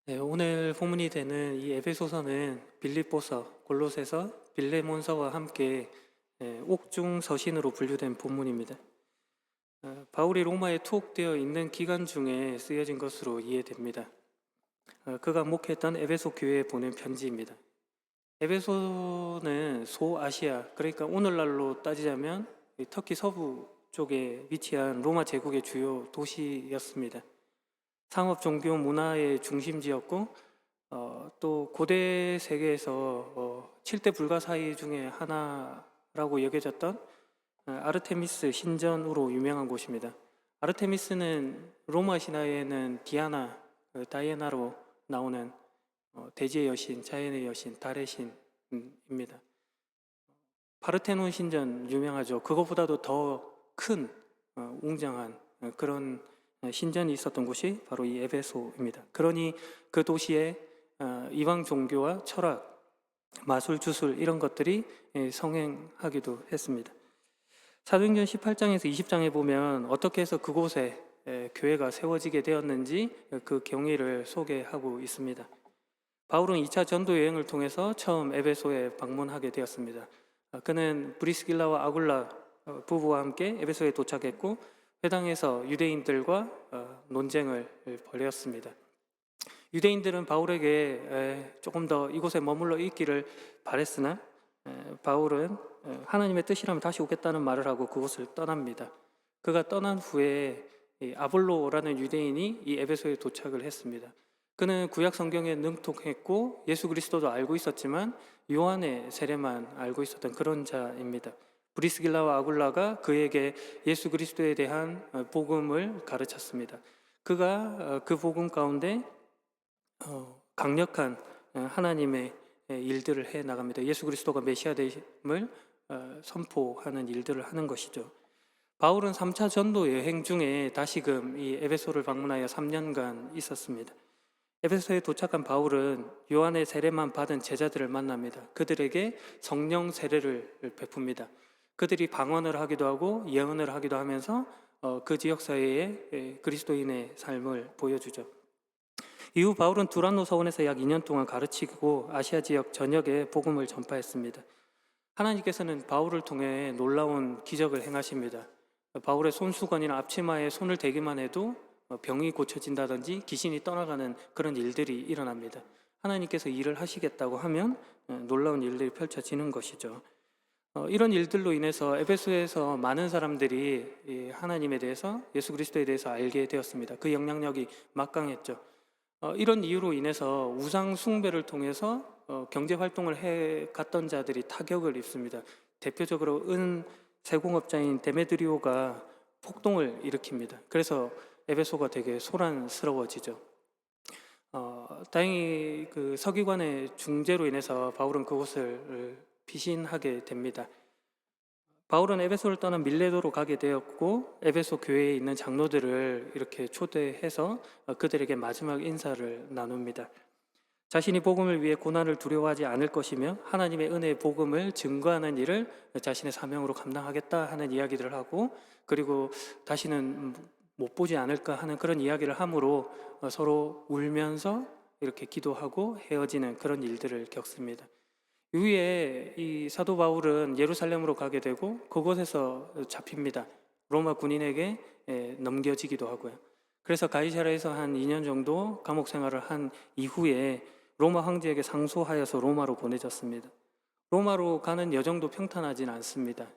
네, 오늘 본문이 되는 이 에베소서는 빌립보서, 골로새서, 빌레몬서와 함께 옥중 서신으로 분류된 본문입니다. 바울이 로마에 투옥되어 있는 기간 중에 쓰여진 것으로 이해됩니다. 그가 목회했던 에베소 교회에 보낸 편지입니다. 에베소는 소아시아, 그러니까 오늘날로 따지자면 터키 서부 쪽에 위치한 로마 제국의 주요 도시였습니다. 상업, 종교, 문화의 중심지였고 또 고대 세계에서 7대 불가사의 중에 하나라고 여겨졌던 아르테미스 신전으로 유명한 곳입니다. 아르테미스는 로마 신화에는 디아나, 다이애나로 나오는 대지의 여신, 자연의 여신, 달의 신입니다. 파르테논 신전 유명하죠. 그것보다도 더 큰 웅장한 그런 신전이 있었던 곳이 바로 이 에베소입니다. 그러니 그 도시에 이방 종교와 철학, 마술, 주술 이런 것들이 성행하기도 했습니다. 사도행전 18장에서 20장에 보면 어떻게 해서 그곳에 교회가 세워지게 되었는지 그 경위를 소개하고 있습니다. 바울은 2차 전도 여행을 통해서 처음 에베소에 방문하게 되었습니다. 그는 브리스길라와 아굴라 부부와 함께 에베소에 도착했고 회당에서 유대인들과 논쟁을 벌였습니다. 유대인들은 바울에게 조금 더 이곳에 머물러 있기를 바랬으나 바울은 하나님의 뜻이라면 다시 오겠다는 말을 하고 그곳을 떠납니다. 그가 떠난 후에 아볼로라는 유대인이 이 에베소에 도착을 했습니다. 그는 구약 성경에 능통했고 예수 그리스도도 알고 있었지만 요한의 세례만 알고 있었던 그런 자입니다. 브리스길라와 아굴라가 그에게 예수 그리스도에 대한 복음을 가르쳤습니다. 그가 그 복음 가운데 강력한 하나님의 일들을 해 나갑니다. 예수 그리스도가 메시아 되심을 선포하는 일들을 하는 것이죠. 바울은 3차 전도 여행 중에 다시금 이 에베소를 방문하여 3년간 있었습니다. 에베소에 도착한 바울은 요한의 세례만 받은 제자들을 만납니다. 그들에게 성령 세례를 베풉니다. 그들이 방언을 하기도 하고 예언을 하기도 하면서 그 지역 사회에 그리스도인의 삶을 보여주죠. 이후 바울은 두란노 서원에서 약 2년 동안 가르치고 아시아 지역 전역에 복음을 전파했습니다. 하나님께서는 바울을 통해 놀라운 기적을 행하십니다. 바울의 손수건이나 앞치마에 손을 대기만 해도 병이 고쳐진다든지 귀신이 떠나가는 그런 일들이 일어납니다. 하나님께서 일을 하시겠다고 하면 놀라운 일들이 펼쳐지는 것이죠. 이런 일들로 인해서 에베소에서 많은 사람들이 하나님에 대해서, 예수 그리스도에 대해서 알게 되었습니다. 그 영향력이 막강했죠. 이런 이유로 인해서 우상 숭배를 통해서 경제 활동을 해 갔던 자들이 타격을 입습니다. 대표적으로 은 세공업자인 데메드리오가 폭동을 일으킵니다. 그래서 에베소가 되게 소란스러워지죠. 다행히 그 서기관의 중재로 인해서 바울은 그곳을 피신하게 됩니다. 바울은 에베소를 떠나 밀레도로 가게 되었고 에베소 교회에 있는 장로들을 이렇게 초대해서 그들에게 마지막 인사를 나눕니다. 자신이 복음을 위해 고난을 두려워하지 않을 것이며 하나님의 은혜의 복음을 증거하는 일을 자신의 사명으로 감당하겠다 하는 이야기들을 하고, 그리고 다시는 못 보지 않을까 하는 그런 이야기를 함으로 서로 울면서 이렇게 기도하고 헤어지는 그런 일들을 겪습니다. 이후에 이 사도 바울은 예루살렘으로 가게 되고 그곳에서 잡힙니다. 로마 군인에게 넘겨지기도 하고요. 그래서 가이사랴에서 한 2년 정도 감옥 생활을 한 이후에 로마 황제에게 상소하여서 로마로 보내졌습니다. 로마로 가는 여정도 평탄하진 않습니다.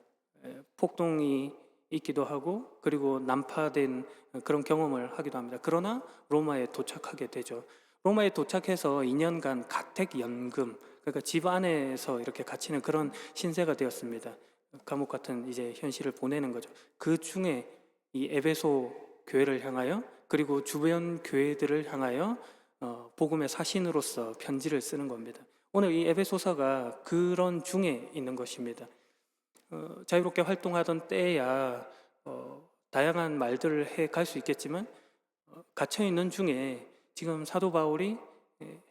폭동이 있기도 하고 그리고 난파된 그런 경험을 하기도 합니다. 그러나 로마에 도착하게 되죠. 로마에 도착해서 2년간 가택연금, 그러니까 집 안에서 이렇게 갇히는 그런 신세가 되었습니다. 감옥 같은 이제 현실을 보내는 거죠. 그 중에 이 에베소 교회를 향하여 그리고 주변 교회들을 향하여 복음의 사신으로서 편지를 쓰는 겁니다. 오늘 이 에베소서가 그런 중에 있는 것입니다. 자유롭게 활동하던 때야 다양한 말들을 해 갈 수 있겠지만 갇혀 있는 중에 지금 사도 바울이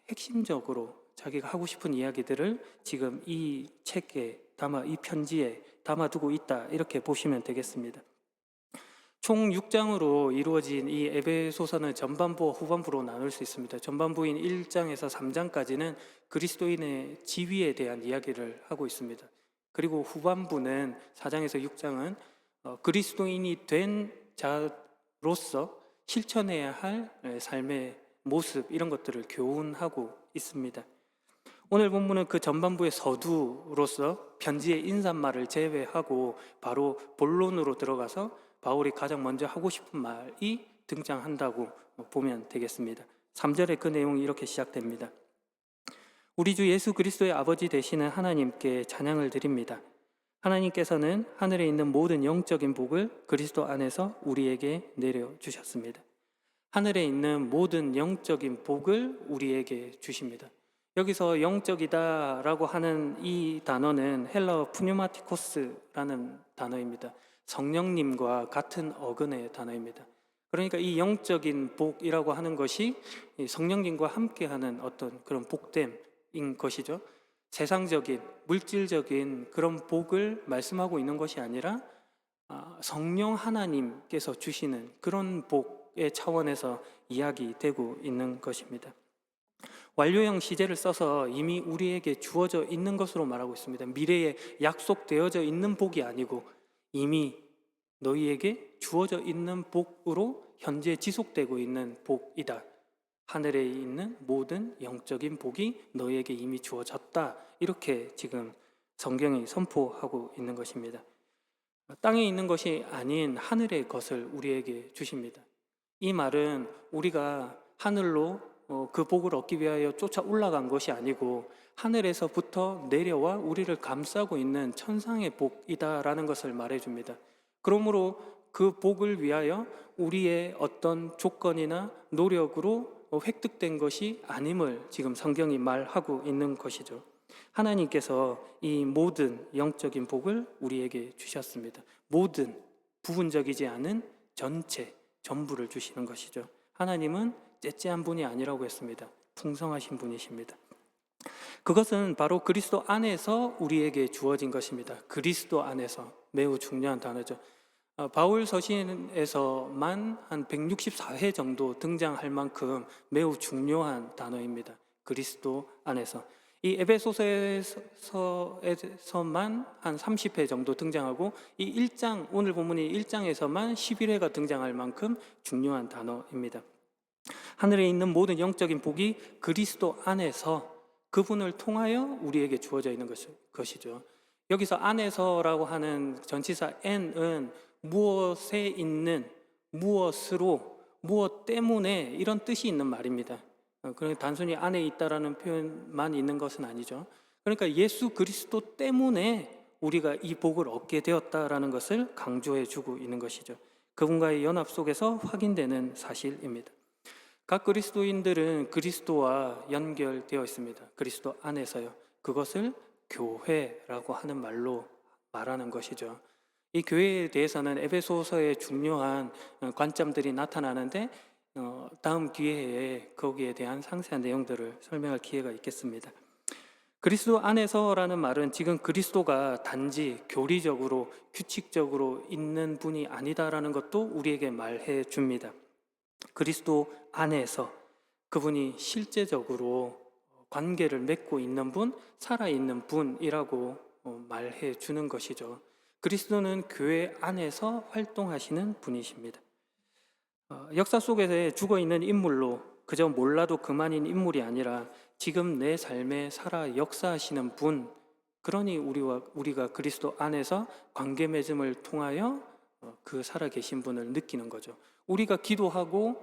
핵심적으로 자기가 하고 싶은 이야기들을 지금 이 책에 이 편지에 담아두고 있다, 이렇게 보시면 되겠습니다. 총 6장으로 이루어진 이 에베소서는 전반부와 후반부로 나눌 수 있습니다. 전반부인 1장에서 3장까지는 그리스도인의 지위에 대한 이야기를 하고 있습니다. 그리고 후반부는 4장에서 6장은 그리스도인이 된 자로서 실천해야 할 삶의 모습, 이런 것들을 교훈하고 있습니다. 오늘 본문은 그 전반부의 서두로서 편지의 인사말을 제외하고 바로 본론으로 들어가서 바울이 가장 먼저 하고 싶은 말이 등장한다고 보면 되겠습니다. 3절에 그 내용이 이렇게 시작됩니다. 우리 주 예수 그리스도의 아버지 되시는 하나님께 찬양을 드립니다. 하나님께서는 하늘에 있는 모든 영적인 복을 그리스도 안에서 우리에게 내려주셨습니다. 하늘에 있는 모든 영적인 복을 우리에게 주십니다. 여기서 영적이다라고 하는 이 단어는 헬라어 푸뉴마티코스라는 단어입니다. 성령님과 같은 어근의 단어입니다. 그러니까 이 영적인 복이라고 하는 것이 성령님과 함께하는 어떤 그런 복됨인 것이죠. 세상적인, 물질적인 그런 복을 말씀하고 있는 것이 아니라 성령 하나님께서 주시는 그런 복의 차원에서 이야기되고 있는 것입니다. 완료형 시제를 써서 이미 우리에게 주어져 있는 것으로 말하고 있습니다. 미래에 약속되어져 있는 복이 아니고 이미 너희에게 주어져 있는 복으로 현재 지속되고 있는 복이다. 하늘에 있는 모든 영적인 복이 너희에게 이미 주어졌다. 이렇게 지금 성경이 선포하고 있는 것입니다. 땅에 있는 것이 아닌 하늘의 것을 우리에게 주십니다. 이 말은 우리가 하늘로 그 복을 얻기 위하여 쫓아 올라간 것이 아니고 하늘에서부터 내려와 우리를 감싸고 있는 천상의 복이다라는 것을 말해줍니다. 그러므로 그 복을 위하여 우리의 어떤 조건이나 노력으로 획득된 것이 아님을 지금 성경이 말하고 있는 것이죠. 하나님께서 이 모든 영적인 복을 우리에게 주셨습니다. 모든, 부분적이지 않은 전체, 전부를 주시는 것이죠. 하나님은 째째한 분이 아니라고 했습니다. 풍성하신 분이십니다. 그것은 바로 그리스도 안에서 우리에게 주어진 것입니다. 그리스도 안에서, 매우 중요한 단어죠. 바울 서신에서만 한 164회 정도 등장할 만큼 매우 중요한 단어입니다. 그리스도 안에서. 이 에베소서에서만 한 30회 정도 등장하고 이 1장, 오늘 본문이 1장에서만 11회가 등장할 만큼 중요한 단어입니다. 하늘에 있는 모든 영적인 복이 그리스도 안에서 그분을 통하여 우리에게 주어져 있는 것이죠. 여기서 안에서라고 하는 전치사 n은 무엇에 있는, 무엇으로, 무엇 때문에 이런 뜻이 있는 말입니다. 그러니까 단순히 안에 있다라는 표현만 있는 것은 아니죠. 그러니까 예수 그리스도 때문에 우리가 이 복을 얻게 되었다라는 것을 강조해 주고 있는 것이죠. 그분과의 연합 속에서 확인되는 사실입니다. 각 그리스도인들은 그리스도와 연결되어 있습니다. 그리스도 안에서요. 그것을 교회라고 하는 말로 말하는 것이죠. 이 교회에 대해서는 에베소서의 중요한 관점들이 나타나는데 다음 기회에 거기에 대한 상세한 내용들을 설명할 기회가 있겠습니다. 그리스도 안에서라는 말은 지금 그리스도가 단지 교리적으로 규칙적으로 있는 분이 아니다라는 것도 우리에게 말해 줍니다. 그리스도 안에서 그분이 실제적으로 관계를 맺고 있는 분, 살아있는 분이라고 말해 주는 것이죠. 그리스도는 교회 안에서 활동하시는 분이십니다. 역사 속에 죽어있는 인물로 그저 몰라도 그만인 인물이 아니라 지금 내 삶에 살아 역사하시는 분, 그러니 우리가 그리스도 안에서 관계 맺음을 통하여 그 살아계신 분을 느끼는 거죠. 우리가 기도하고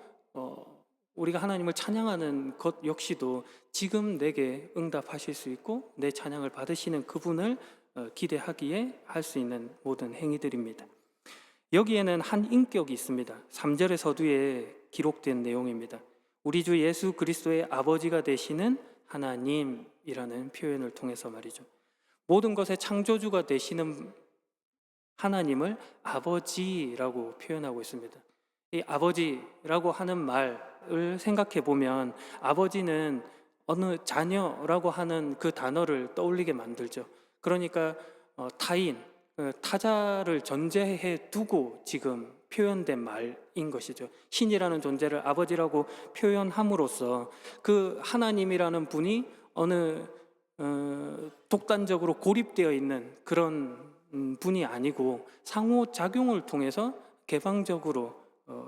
우리가 하나님을 찬양하는 것 역시도 지금 내게 응답하실 수 있고 내 찬양을 받으시는 그분을 기대하기에 할 수 있는 모든 행위들입니다. 여기에는 한 인격이 있습니다. 3절의 서두에 기록된 내용입니다. 우리 주 예수 그리스도의 아버지가 되시는 하나님이라는 표현을 통해서 말이죠. 모든 것의 창조주가 되시는 하나님을 아버지라고 표현하고 있습니다. 이 아버지라고 하는 말을 생각해 보면 아버지는 어느 자녀라고 하는 그 단어를 떠올리게 만들죠. 그러니까 타인, 타자를 전제해 두고 지금 표현된 말인 것이죠. 신이라는 존재를 아버지라고 표현함으로써 그 하나님이라는 분이 어느 독단적으로 고립되어 있는 그런 분이 아니고 상호작용을 통해서 개방적으로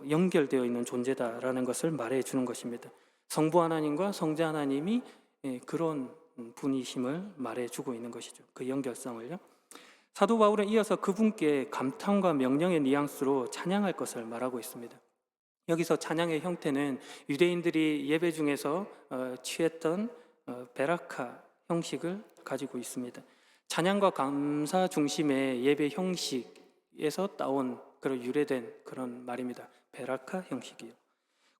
연결되어 있는 존재다라는 것을 말해 주는 것입니다. 성부 하나님과 성자 하나님이 그런 분이심을 말해 주고 있는 것이죠. 그 연결성을요. 사도 바울은 이어서 그분께 감탄과 명령의 뉘앙스로 찬양할 것을 말하고 있습니다. 여기서 찬양의 형태는 유대인들이 예배 중에서 취했던 베라카 형식을 가지고 있습니다. 찬양과 감사 중심의 예배 형식에서 따온 그런 유래된 그런 말입니다. 베라카 형식이요.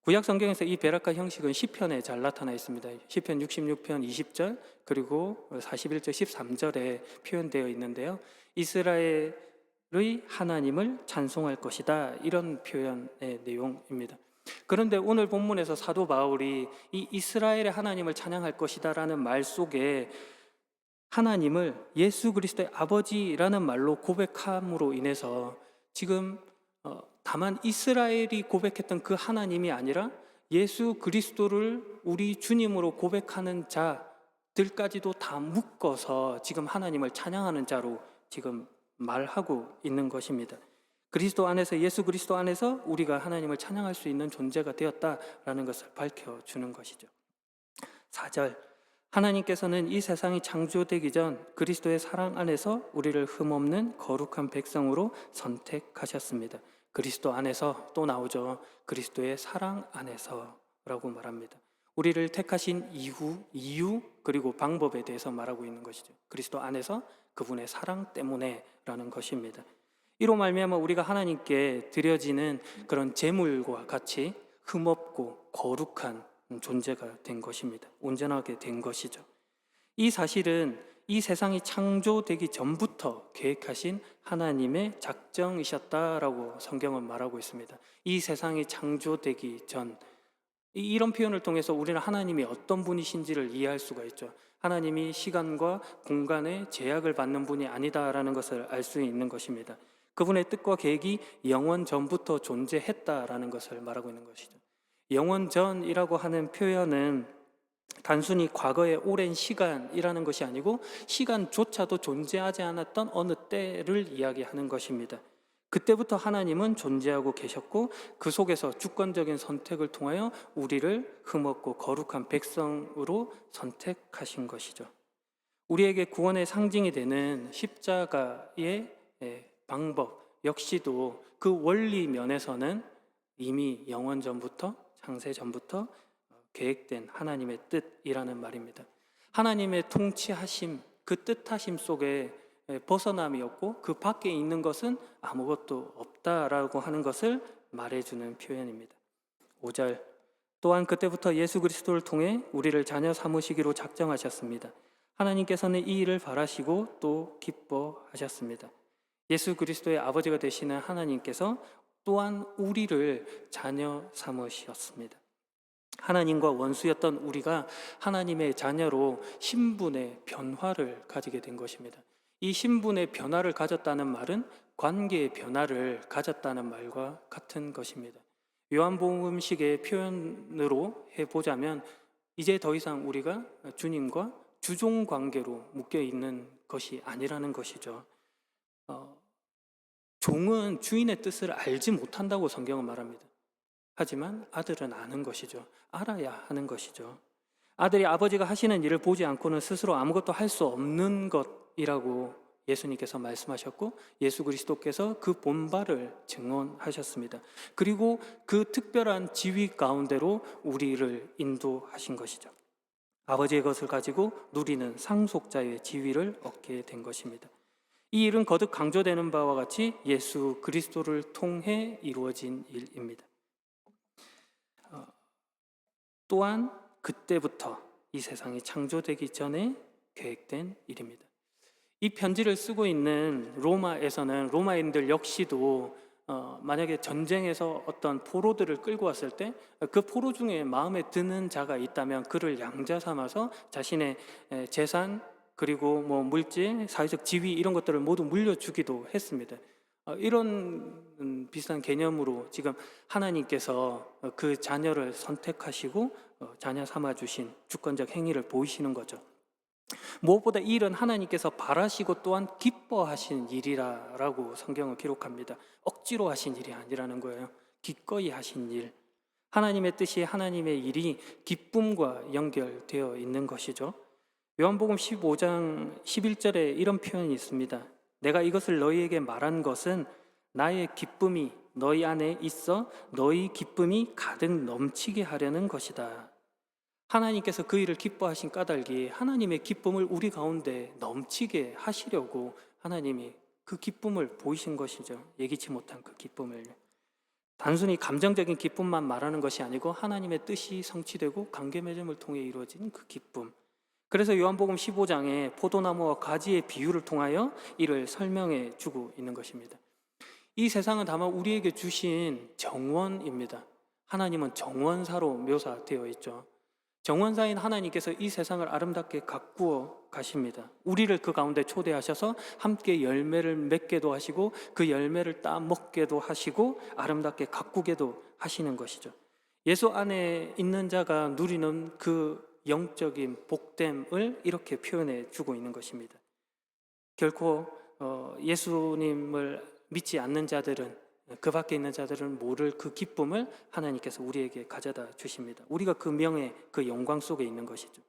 구약 성경에서 이 베라카 형식은 시편에 잘 나타나 있습니다. 시편 66편 20절 그리고 41절 13절에 표현되어 있는데요. 이스라엘의 하나님을 찬송할 것이다, 이런 표현의 내용입니다. 그런데 오늘 본문에서 사도 바울이 이 이스라엘의 하나님을 찬양할 것이다 라는 말 속에 하나님을 예수 그리스도의 아버지라는 말로 고백함으로 인해서 지금 다만 이스라엘이 고백했던 그 하나님이 아니라 예수 그리스도를 우리 주님으로 고백하는 자들까지도 다 묶어서 지금 하나님을 찬양하는 자로 지금 말하고 있는 것입니다. 그리스도 안에서, 예수 그리스도 안에서 우리가 하나님을 찬양할 수 있는 존재가 되었다라는 것을 밝혀주는 것이죠. 4절, 하나님께서는 이 세상이 창조되기 전 그리스도의 사랑 안에서 우리를 흠없는 거룩한 백성으로 선택하셨습니다. 그리스도 안에서 또 나오죠. 그리스도의 사랑 안에서라고 말합니다. 우리를 택하신 이유 그리고 방법에 대해서 말하고 있는 것이죠. 그리스도 안에서 그분의 사랑 때문에라는 것입니다. 이로 말미암아 우리가 하나님께 드려지는 그런 제물과 같이 흠없고 거룩한 존재가 된 것입니다. 온전하게 된 것이죠. 이 사실은 이 세상이 창조되기 전부터 계획하신 하나님의 작정이셨다라고 성경은 말하고 있습니다. 이 세상이 창조되기 전, 이런 표현을 통해서 우리는 하나님이 어떤 분이신지를 이해할 수가 있죠. 하나님이 시간과 공간의 제약을 받는 분이 아니다라는 것을 알 수 있는 것입니다. 그분의 뜻과 계획이 영원 전부터 존재했다라는 것을 말하고 있는 것이죠. 영원 전이라고 하는 표현은 단순히 과거의 오랜 시간이라는 것이 아니고 시간조차도 존재하지 않았던 어느 때를 이야기하는 것입니다. 그때부터 하나님은 존재하고 계셨고 그 속에서 주권적인 선택을 통하여 우리를 흠없고 거룩한 백성으로 선택하신 것이죠. 우리에게 구원의 상징이 되는 십자가의 방법 역시도 그 원리 면에서는 이미 영원 전부터, 창세 전부터 계획된 하나님의 뜻이라는 말입니다. 하나님의 통치하심, 그 뜻하심 속에 벗어남이 없고 그 밖에 있는 것은 아무것도 없다라고 하는 것을 말해주는 표현입니다. 5절, 또한 그때부터 예수 그리스도를 통해 우리를 자녀 삼으시기로 작정하셨습니다. 하나님께서는 이 일을 바라시고 또 기뻐하셨습니다. 예수 그리스도의 아버지가 되시는 하나님께서 또한 우리를 자녀 삼으셨습니다. 하나님과 원수였던 우리가 하나님의 자녀로 신분의 변화를 가지게 된 것입니다. 이 신분의 변화를 가졌다는 말은 관계의 변화를 가졌다는 말과 같은 것입니다. 요한복음식의 표현으로 해보자면 이제 더 이상 우리가 주님과 주종 관계로 묶여 있는 것이 아니라는 것이죠. 종은 주인의 뜻을 알지 못한다고 성경은 말합니다. 하지만 아들은 아는 것이죠. 알아야 하는 것이죠. 아들이 아버지가 하시는 일을 보지 않고는 스스로 아무것도 할 수 없는 것이라고 예수님께서 말씀하셨고 예수 그리스도께서 그 본바를 증언하셨습니다. 그리고 그 특별한 지위 가운데로 우리를 인도하신 것이죠. 아버지의 것을 가지고 누리는 상속자의 지위를 얻게 된 것입니다. 이 일은 거듭 강조되는 바와 같이 예수 그리스도를 통해 이루어진 일입니다. 또한 그때부터 이 세상이 창조되기 전에 계획된 일입니다. 이 편지를 쓰고 있는 로마에서는 로마인들 역시도 만약에 전쟁에서 어떤 포로들을 끌고 왔을 때 그 포로 중에 마음에 드는 자가 있다면 그를 양자 삼아서 자신의 재산 그리고 물질, 사회적 지위 이런 것들을 모두 물려주기도 했습니다. 이런 비슷한 개념으로 지금 하나님께서 그 자녀를 선택하시고 자녀 삼아주신 주권적 행위를 보이시는 거죠. 무엇보다 이 일은 하나님께서 바라시고 또한 기뻐하신 일이라고 성경은 기록합니다. 억지로 하신 일이 아니라는 거예요. 기꺼이 하신 일. 하나님의 뜻이, 하나님의 일이 기쁨과 연결되어 있는 것이죠. 요한복음 15장 11절에 이런 표현이 있습니다. 내가 이것을 너희에게 말한 것은 나의 기쁨이 너희 안에 있어 너희 기쁨이 가득 넘치게 하려는 것이다. 하나님께서 그 일을 기뻐하신 까닭이 하나님의 기쁨을 우리 가운데 넘치게 하시려고 하나님이 그 기쁨을 보이신 것이죠. 예기치 못한 그 기쁨을. 단순히 감정적인 기쁨만 말하는 것이 아니고 하나님의 뜻이 성취되고 관계 맺음을 통해 이루어진 그 기쁨. 그래서 요한복음 15장에 포도나무와 가지의 비유를 통하여 이를 설명해 주고 있는 것입니다. 이 세상은 다만 우리에게 주신 정원입니다. 하나님은 정원사로 묘사되어 있죠. 정원사인 하나님께서 이 세상을 아름답게 가꾸어 가십니다. 우리를 그 가운데 초대하셔서 함께 열매를 맺게도 하시고 그 열매를 따 먹게도 하시고 아름답게 가꾸게도 하시는 것이죠. 예수 안에 있는 자가 누리는 그 영적인 복됨을 이렇게 표현해 주고 있는 것입니다. 결코 예수님을 믿지 않는 자들은, 그 밖에 있는 자들은 모를 그 기쁨을 하나님께서 우리에게 가져다 주십니다. 우리가 그 명예, 그 영광 속에 있는 것이죠.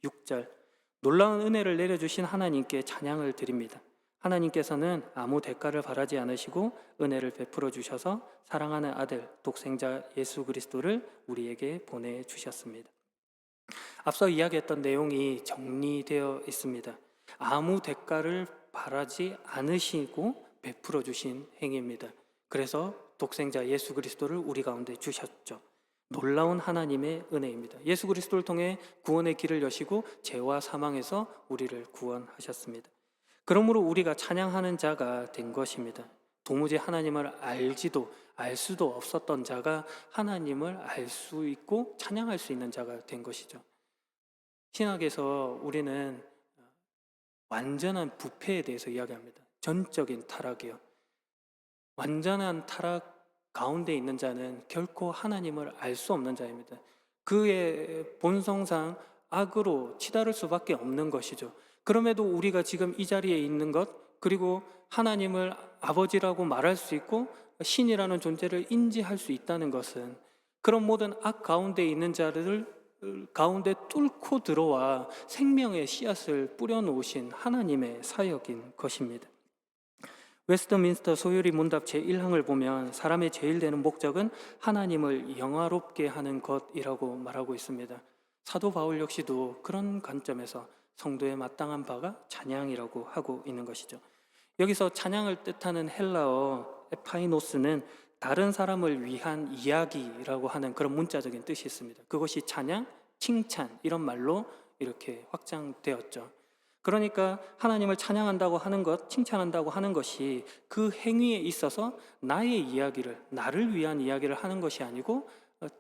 6절, 놀라운 은혜를 내려주신 하나님께 찬양을 드립니다. 하나님께서는 아무 대가를 바라지 않으시고 은혜를 베풀어 주셔서 사랑하는 아들 독생자 예수 그리스도를 우리에게 보내주셨습니다. 앞서 이야기했던 내용이 정리되어 있습니다. 아무 대가를 바라지 않으시고 베풀어 주신 행위입니다. 그래서 독생자 예수 그리스도를 우리 가운데 주셨죠. 놀라운 하나님의 은혜입니다. 예수 그리스도를 통해 구원의 길을 여시고 죄와 사망에서 우리를 구원하셨습니다. 그러므로 우리가 찬양하는 자가 된 것입니다. 도무지 하나님을 알지도 알 수도 없었던 자가 하나님을 알 수 있고 찬양할 수 있는 자가 된 것이죠. 신학에서 우리는 완전한 부패에 대해서 이야기합니다. 전적인 타락이요. 완전한 타락 가운데 있는 자는 결코 하나님을 알 수 없는 자입니다. 그의 본성상 악으로 치달을 수밖에 없는 것이죠. 그럼에도 우리가 지금 이 자리에 있는 것, 그리고 하나님을 아버지라고 말할 수 있고 신이라는 존재를 인지할 수 있다는 것은 그런 모든 악 가운데 있는 자를 가운데 뚫고 들어와 생명의 씨앗을 뿌려놓으신 하나님의 사역인 것입니다. 웨스트민스터 소유리 문답 제1항을 보면 사람의 제일 되는 목적은 하나님을 영화롭게 하는 것이라고 말하고 있습니다. 사도 바울 역시도 그런 관점에서 성도에 마땅한 바가 찬양이라고 하고 있는 것이죠. 여기서 찬양을 뜻하는 헬라어 에파이노스는 다른 사람을 위한 이야기라고 하는 그런 문자적인 뜻이 있습니다. 그것이 찬양, 칭찬 이런 말로 이렇게 확장되었죠. 그러니까 하나님을 찬양한다고 하는 것, 칭찬한다고 하는 것이 그 행위에 있어서 나의 이야기를, 나를 위한 이야기를 하는 것이 아니고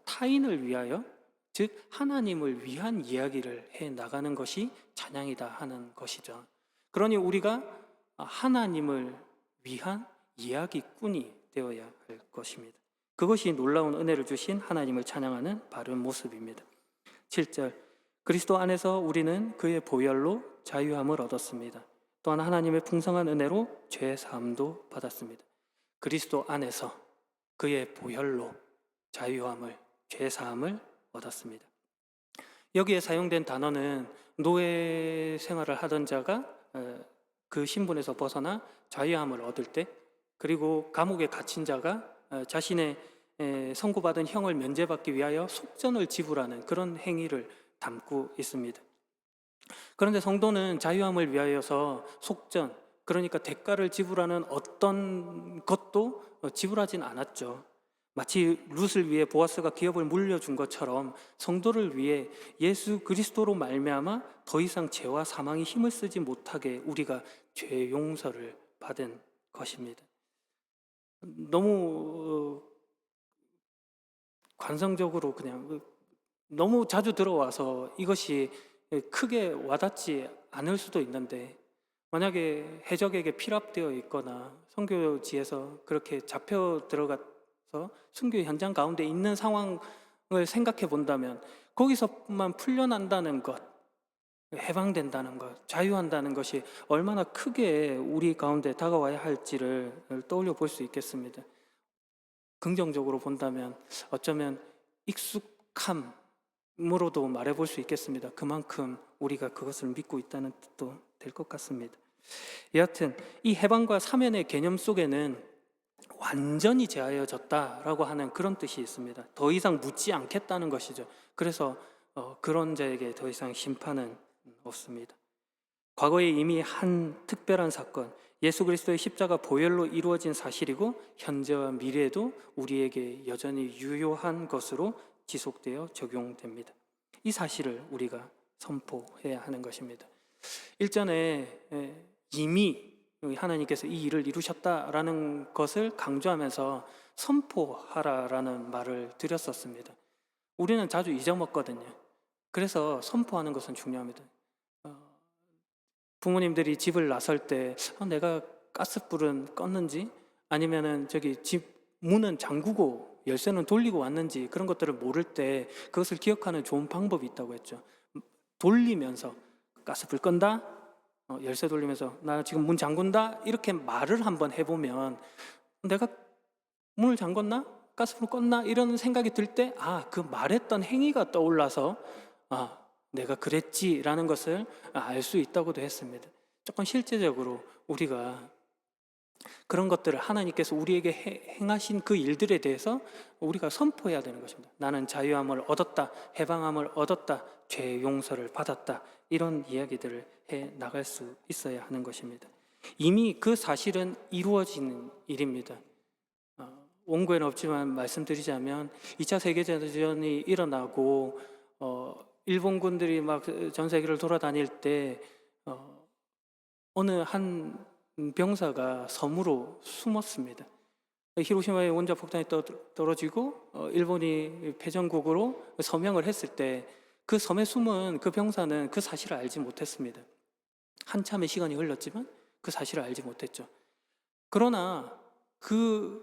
타인을 위하여, 즉 하나님을 위한 이야기를 해 나가는 것이 찬양이다 하는 것이죠. 그러니 우리가 하나님을 위한 이야기꾼이 되어야 할 것입니다. 그것이 놀라운 은혜를 주신 하나님을 찬양하는 바른 모습입니다. 7절, 그리스도 안에서 우리는 그의 보혈로 자유함을 얻었습니다. 또한 하나님의 풍성한 은혜로 죄 사함도 받았습니다. 그리스도 안에서 그의 보혈로 자유함을, 죄 사함을 얻었습니다. 여기에 사용된 단어는 노예 생활을 하던 자가 그 신분에서 벗어나 자유함을 얻을 때, 그리고 감옥에 갇힌 자가 자신의 선고받은 형을 면제받기 위하여 속전을 지불하는 그런 행위를 담고 있습니다. 그런데 성도는 자유함을 위하여서 속전, 그러니까 대가를 지불하는 어떤 것도 지불하진 않았죠. 마치 룻을 위해 보아스가 기업을 물려준 것처럼 성도를 위해 예수 그리스도로 말미암아 더 이상 죄와 사망이 힘을 쓰지 못하게 우리가 죄 용서를 받은 것입니다. 너무 관성적으로 그냥 너무 자주 들어와서 이것이 크게 와닿지 않을 수도 있는데 만약에 해적에게 피랍되어 있거나 선교지에서 그렇게 잡혀 들어가서 선교 현장 가운데 있는 상황을 생각해 본다면 거기서만 풀려난다는 것, 해방된다는 것, 자유한다는 것이 얼마나 크게 우리 가운데 다가와야 할지를 떠올려 볼 수 있겠습니다. 긍정적으로 본다면 어쩌면 익숙함으로도 말해볼 수 있겠습니다. 그만큼 우리가 그것을 믿고 있다는 뜻도 될 것 같습니다. 여하튼 이 해방과 사면의 개념 속에는 완전히 제하여졌다라고 하는 그런 뜻이 있습니다. 더 이상 묻지 않겠다는 것이죠. 그래서 그런 자에게 더 이상 심판은 없습니다. 과거에 이미 한 특별한 사건, 예수 그리스도의 십자가 보혈로 이루어진 사실이고 현재와 미래에도 우리에게 여전히 유효한 것으로 지속되어 적용됩니다. 이 사실을 우리가 선포해야 하는 것입니다. 일전에 이미 하나님께서 이 일을 이루셨다라는 것을 강조하면서 선포하라라는 말을 드렸었습니다. 우리는 자주 잊어먹거든요. 그래서 선포하는 것은 중요합니다. 부모님들이 집을 나설 때 내가 가스불은 껐는지 아니면은 저기 집 문은 잠그고 열쇠는 돌리고 왔는지 그런 것들을 모를 때 그것을 기억하는 좋은 방법이 있다고 했죠. 돌리면서 가스불 끈다, 열쇠 돌리면서 나 지금 문 잠근다 이렇게 말을 한번 해보면 내가 문을 잠궜나? 가스불 껐나? 이런 생각이 들 때 그 말했던 행위가 떠올라서 내가 그랬지라는 것을 알 수 있다고도 했습니다. 조금 실제적으로 우리가 그런 것들을 하나님께서 우리에게 행하신 그 일들에 대해서 우리가 선포해야 되는 것입니다. 나는 자유함을 얻었다, 해방함을 얻었다, 죄 용서를 받았다, 이런 이야기들을 해 나갈 수 있어야 하는 것입니다. 이미 그 사실은 이루어지는 일입니다. 원고에는 없지만 말씀드리자면 2차 세계대전이 일어나고 일본군들이 막 전 세계를 돌아다닐 때 어느 한 병사가 섬으로 숨었습니다. 히로시마의 원자폭탄이 떨어지고 일본이 패전국으로 서명을 했을 때 그 섬에 숨은 그 병사는 그 사실을 알지 못했습니다. 한참의 시간이 흘렀지만 그 사실을 알지 못했죠. 그러나 그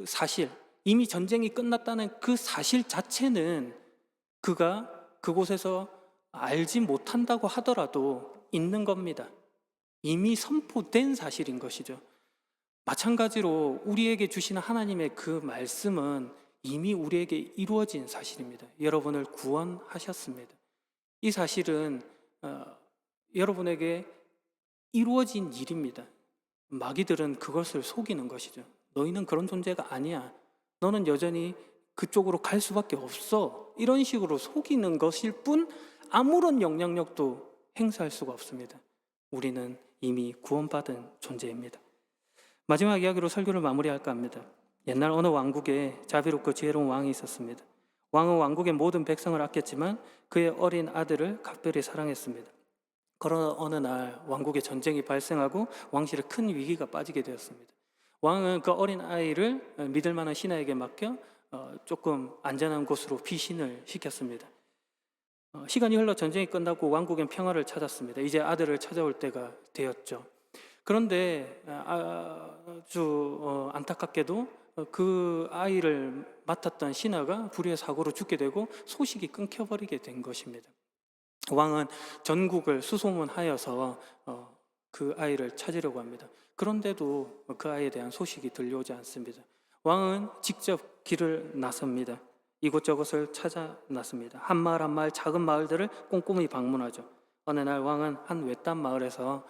사실, 이미 전쟁이 끝났다는 그 사실 자체는 그가 그곳에서 알지 못한다고 하더라도 있는 겁니다. 이미 선포된 사실인 것이죠. 마찬가지로 우리에게 주시는 하나님의 그 말씀은 이미 우리에게 이루어진 사실입니다. 여러분을 구원하셨습니다. 이 사실은 여러분에게 이루어진 일입니다. 마귀들은 그것을 속이는 것이죠. 너희는 그런 존재가 아니야. 너는 여전히 그쪽으로 갈 수밖에 없어. 이런 식으로 속이는 것일 뿐 아무런 영향력도 행사할 수가 없습니다. 우리는 이미 구원받은 존재입니다. 마지막 이야기로 설교를 마무리할까 합니다. 옛날 어느 왕국에 자비롭고 지혜로운 왕이 있었습니다. 왕은 왕국의 모든 백성을 아꼈지만 그의 어린 아들을 각별히 사랑했습니다. 그러나 어느 날 왕국에 전쟁이 발생하고 왕실에 큰 위기가 빠지게 되었습니다. 왕은 그 어린 아이를 믿을 만한 신하에게 맡겨 조금 안전한 곳으로 피신을 시켰습니다. 시간이 흘러 전쟁이 끝나고 왕국엔 평화를 찾았습니다. 이제 아들을 찾아올 때가 되었죠. 그런데 아주 안타깝게도 그 아이를 맡았던 신하가 불의의 사고로 죽게 되고 소식이 끊겨버리게 된 것입니다. 왕은 전국을 수소문하여서 그 아이를 찾으려고 합니다. 그런데도 그 아이에 대한 소식이 들려오지 않습니다. 왕은 직접 길을 나섭니다. 이곳저곳을 찾아 나섭니다. 한 마을 한 마을 작은 마을들을 꼼꼼히 방문하죠. 어느 날 왕은 한 외딴 마을에서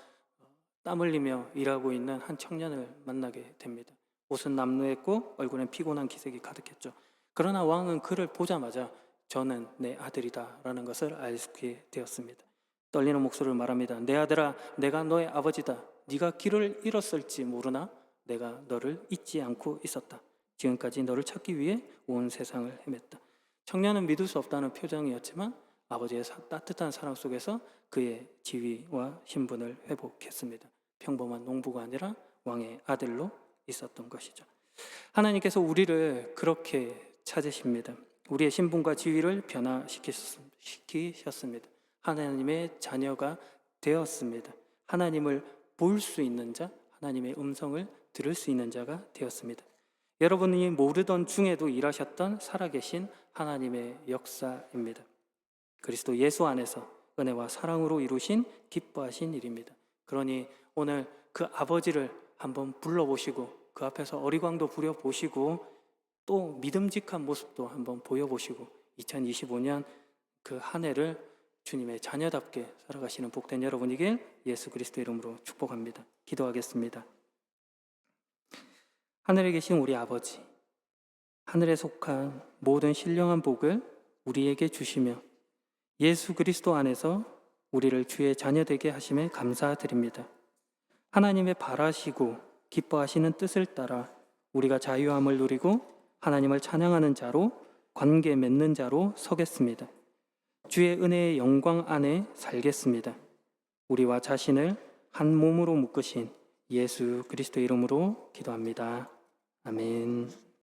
땀 흘리며 일하고 있는 한 청년을 만나게 됩니다. 옷은 남루했고 얼굴엔 피곤한 기색이 가득했죠. 그러나 왕은 그를 보자마자 저는 내 아들이다 라는 것을 알게 되었습니다. 떨리는 목소리로 말합니다. 내 아들아, 내가 너의 아버지다. 네가 길을 잃었을지 모르나 내가 너를 잊지 않고 있었다. 지금까지 너를 찾기 위해 온 세상을 헤맸다. 청년은 믿을 수 없다는 표정이었지만 아버지의 따뜻한 사랑 속에서 그의 지위와 신분을 회복했습니다. 평범한 농부가 아니라 왕의 아들로 있었던 것이죠. 하나님께서 우리를 그렇게 찾으십니다. 우리의 신분과 지위를 변화시키셨습니다. 하나님의 자녀가 되었습니다. 하나님을 볼 수 있는 자, 하나님의 음성을 들을 수 있는 자가 되었습니다. 여러분이 모르던 중에도 일하셨던 살아계신 하나님의 역사입니다. 그리스도 예수 안에서 은혜와 사랑으로 이루신 기뻐하신 일입니다. 그러니 오늘 그 아버지를 한번 불러보시고 그 앞에서 어리광도 부려보시고 또 믿음직한 모습도 한번 보여보시고 2025년 그 한 해를 주님의 자녀답게 살아가시는 복된 여러분이길 예수 그리스도 이름으로 축복합니다. 기도하겠습니다. 하늘에 계신 우리 아버지, 하늘에 속한 모든 신령한 복을 우리에게 주시며 예수 그리스도 안에서 우리를 주의 자녀되게 하심에 감사드립니다. 하나님의 바라시고 기뻐하시는 뜻을 따라 우리가 자유함을 누리고 하나님을 찬양하는 자로, 관계 맺는 자로 서겠습니다. 주의 은혜의 영광 안에 살겠습니다. 우리와 자신을 한 몸으로 묶으신 예수 그리스도 이름으로 기도합니다. 아멘.